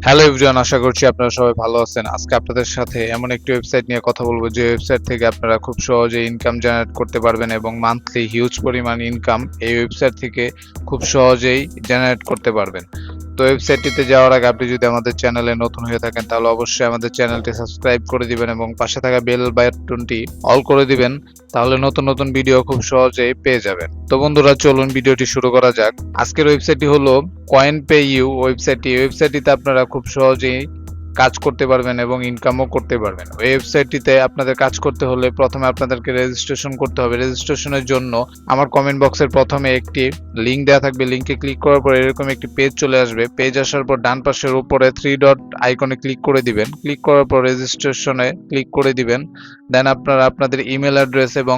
Hello everyone, আশা করছি আপনারা সবাই ভালো আছেন। আজকে আপনাদের সাথে এমন একটি ওয়েবসাইট নিয়ে কথা বলবো যে ওয়েবসাইট থেকে আপনারা খুব সহজে ইনকাম জেনারেট করতে পারবেন এবং মান্থলি হিউজ পরিমাণ ইনকাম এই ওয়েবসাইট থেকে খুব সহজেই জেনারেট করতে পারবেন। তো ওয়েবসাইটটিতে যাওয়ার আগে আপনি যদি আমাদের চ্যানেলে নতুন হয়ে থাকেন তাহলে অবশ্যই আমাদের চ্যানেলটি সাবস্ক্রাইব করে দিবেন এবং পাশে থাকা বেল বাটনটি অল করে দিবেন, তাহলে নতুন নতুন ভিডিও খুব সহজেই পেয়ে যাবেন। তো বন্ধুরা, চলুন ভিডিওটি শুরু করা যাক। আজকের ওয়েবসাইটটি হলো কয়েনপেইউ ওয়েবসাইটটিতে আপনারা খুব সহজেই কাজ করতে পারবেন এবং ইনকামও করতে পারবেন। ওয়েবসাইটটিতে আপনাদের কাজ করতে হলে প্রথমে আপনাদেরকে রেজিস্ট্রেশন করতে হবে। রেজিস্ট্রেশনের জন্য আমার কমেন্ট বক্সের প্রথমে একটি লিংক দেওয়া থাকবে। লিংকে ক্লিক করার পর এরকম একটি পেজ চলে আসবে। পেজ আসার পর ডান পাশের উপরে 3 ডট আইকনে ক্লিক করে দিবেন। ক্লিক করার পর রেজিস্ট্রেশনে ক্লিক করে দিবেন। দেন আপনারা আপনাদের ইমেল অ্যাড্রেস এবং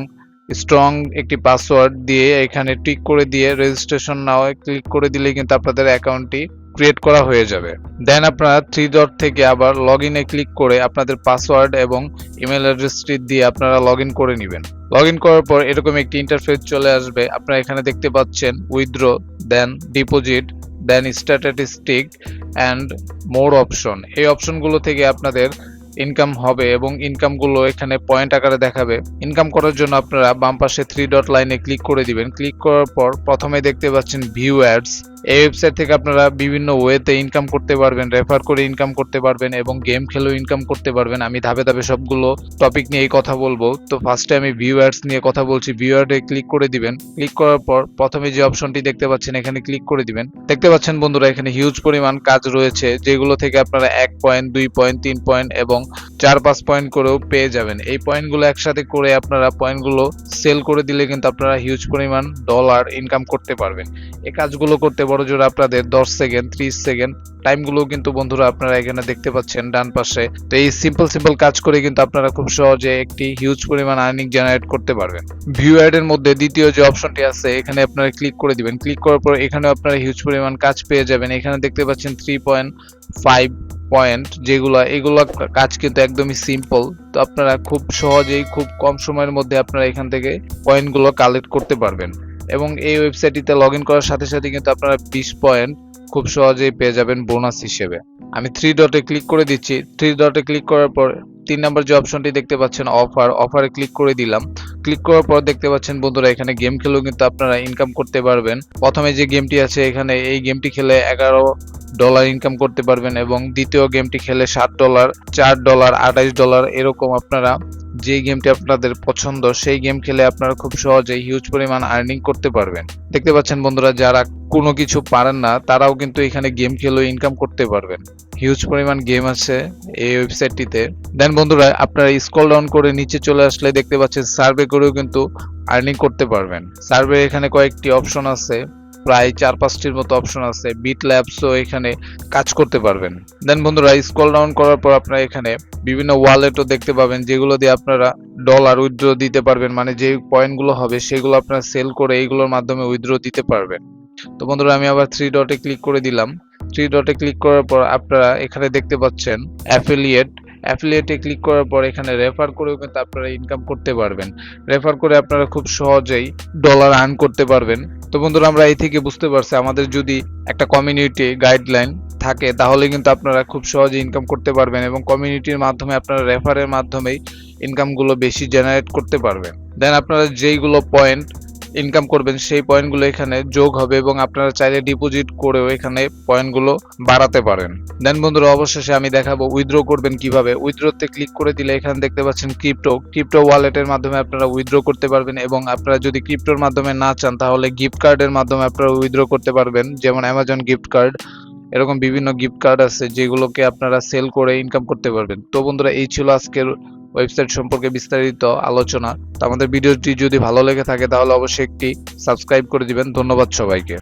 স্ট্রং একটি পাসওয়ার্ড দিয়ে এখানে টিক করে দিয়ে রেজিস্ট্রেশন নাও ক্লিক করে দিলে কিন্তু আপনাদের অ্যাকাউন্টটি ক্রিয়েট করা হয়ে যাবে। দেন আপনারা 3 ডট থেকে আবার লগ ইনে ক্লিক করে আপনাদের পাসওয়ার্ড এবং ইমেল অ্যাড্রেসটি দিয়ে আপনারা লগ ইন করে নেবেন। লগ ইন করার পর এরকম একটি ইন্টারফেস চলে আসবে। আপনারা এখানে দেখতে পাচ্ছেন withdraw, then deposit, then statistic and more option. এই অপশনগুলো থেকে আপনাদের ইনকাম হবে এবং ইনকামগুলো এখানে পয়েন্ট আকারে দেখাবে। ইনকাম করার জন্য আপনারা বাম পাশে 3 ডট লাইনে ক্লিক করে দিবেন। ক্লিক করার পর প্রথমে দেখতে পাচ্ছেন ভিউ অ্যাডস। এই ওয়েবসাইট থেকে আপনারা বিভিন্ন ওয়েতে ইনকাম করতে পারবেন, রেফার করে ইনকাম করতে পারবেন এবং গেম খেলেও ইনকাম করতে পারবেন। আমি ধাপে ধাপে সবগুলো টপিক নিয়েই কথা বলবো। তো ফার্স্টে আমি ভিউ অ্যাডস নিয়ে কথা বলছি। ভিউ অ্যাডে ক্লিক করে দিবেন। ক্লিক করার পর প্রথমে যে অপশনটি দেখতে পাচ্ছেন এখানে ক্লিক করে দিবেন। দেখতে পাচ্ছেন বন্ধুরা, এখানে হিউজ পরিমাণ কাজ রয়েছে যেগুলো থেকে আপনারা 1 পয়েন্ট, 2 পয়েন্ট, 3 পয়েন্ট এবং 4-5 পয়েন্ট করেও পেয়ে যাবেন। এই পয়েন্টগুলো একসাথে করে আপনারা পয়েন্টগুলো সেল করে দিলে কিন্তু আপনারা হিউজ পরিমাণ ডলার ইনকাম করতে পারবেন। এই কাজগুলো করতে বড় জোর আপনাদের 10 সেকেন্ড, 30 সেকেন্ড টাইমগুলো কিন্তু বন্ধুরা আপনারা এখানে দেখতে পাচ্ছেন ডান পাশে। তো এই সিম্পল কাজ করে কিন্তু আপনারা খুব সহজে একটি হিউজ পরিমাণ আর্নিং জেনারেট করতে পারবেন। ভিউ অ্যাড এর মধ্যে দ্বিতীয় যে অপশনটি আছে এখানে আপনারা ক্লিক করে দিবেন। ক্লিক করার পর এখানে আপনারা হিউজ পরিমাণ কাজ পেয়ে যাবেন। এখানে দেখতে পাচ্ছেন 3.5 পয়েন্ট, এগুলো কাজ কিন্তু একদমই সিম্পল। তো আপনারা খুব সহজেই খুব কম সময়ের মধ্যে আপনারা এখান থেকে পয়েন্টগুলো কালেক্ট করতে পারবেন এবং এই ওয়েবসাইটটিতে লগ ইন করার সাথে সাথে কিন্তু আপনারা 20 পয়েন্ট খুব সহজেই পেয়ে যাবেন বোনাস হিসেবে। আমি 3 ডটে ক্লিক করে দিচ্ছি। 3 ডটে ক্লিক করার পর 3 নাম্বার যে অপশনটি দেখতে পাচ্ছেন অফারে ক্লিক করে দিলাম। ক্লিক করার পর দেখতে পাচ্ছেন বন্ধুরা এখানে গেম খেলেও কিন্তু আপনারা ইনকাম করতে পারবেন। প্রথমে যে গেমটি আছে এখানে এই গেমটি খেলে $11 ইনকাম করতে পারবেন এবং দ্বিতীয় গেমটি খেলে $7, $4, $28 এরকম আপনারা যে গেমটি আপনাদের পছন্দ সেই গেম খেলে আপনারা খুব সহজেই হিউজ পরিমাণ আর্নিং করতে পারবেন। দেখতে পাচ্ছেন বন্ধুরা, যারা কোনো কিছু পারেন না তারাও কিন্তু এখানে গেম খেলেও ইনকাম করতে পারবেন। হিউজ পরিমাণ গেম আছে এই ওয়েবসাইটটিতে। দেন বন্ধুরা, আপনারা স্ক্রল ডাউন করে নিচে চলে আসলে দেখতে পাচ্ছেন সার্ভে করেও কিন্তু আর্নিং করতে পারবেন। সার্ভে এখানে কয়েকটি অপশন আছে, প্রায় 4-5টির মতো অপশন আছে। বিট ল্যাবসও এখানে কাজ করতে পারবেন। দেন বন্ধুরা, স্ক্রল ডাউন করার পর আপনারা এখানে বিভিন্ন ওয়ালেটও দেখতে পাবেন যেগুলো দিয়ে আপনারা ডলার উইথড্র দিতে পারবেন। মানে যে পয়েন্টগুলো হবে সেগুলো আপনারা সেল করে এইগুলোর মাধ্যমে উইথড্র দিতে পারবেন। তো বন্ধুরা, আমি আবার 3 ডটে ক্লিক করে দিলাম। 3 ডটে ক্লিক করার পর আপনারা এখানে দেখতে পাচ্ছেন অ্যাফিলিয়েটে ক্লিক করার পর এখানে রেফার করেও কিন্তু আপনারা ইনকাম করতে পারবেন। রেফার করে আপনারা খুব সহজেই ডলার আর্ন করতে পারবেন। তো বন্ধুরা, আমরা এই থেকে বুঝতে পারছি আমাদের যদি একটা কমিউনিটি গাইডলাইন থাকে তাহলে কিন্তু আপনারা খুব সহজে ইনকাম করতে পারবেন এবং কমিউনিটির মাধ্যমে আপনারা রেফারের মাধ্যমেই ইনকামগুলো বেশি জেনারেট করতে পারবেন। দেন আপনারা যেইগুলো পয়েন্ট ইনকাম করবেন সেই পয়েন্টগুলো এখানে যোগ হবে এবং আপনারা চাইলে ডিপোজিট করেও এখানে পয়েন্টগুলো বাড়াতে পারেন। দেন বন্ধুরা, অবশেষে আমি দেখাবো উইথড্র করবেন কিভাবে। উইথড্রতে ক্লিক করে দিলে এখানে দেখতে পাচ্ছেন ক্রিপ্টো ওয়ালেটের মাধ্যমে আপনারা উইথড্র করতে পারবেন এবং আপনারা যদি ক্রিপ্টোর মাধ্যমে না চান তাহলে গিফট কার্ডের মাধ্যমে আপনারা উইথড্র করতে পারবেন, যেমন অ্যামাজন গিফট কার্ড। এরকম বিভিন্ন গিফট কার্ড আছে যেগুলোকে আপনারা সেল করে ইনকাম করতে পারবেন। তো বন্ধুরা, এই ছিল আজকের ওয়েবসাইট সম্পর্কে বিস্তারিত আলোচনা। তো আমাদের ভিডিওটি যদি ভালো লেগে থাকে তাহলে অবশ্যই একটি সাবস্ক্রাইব করে দিবেন। ধন্যবাদ সবাইকে।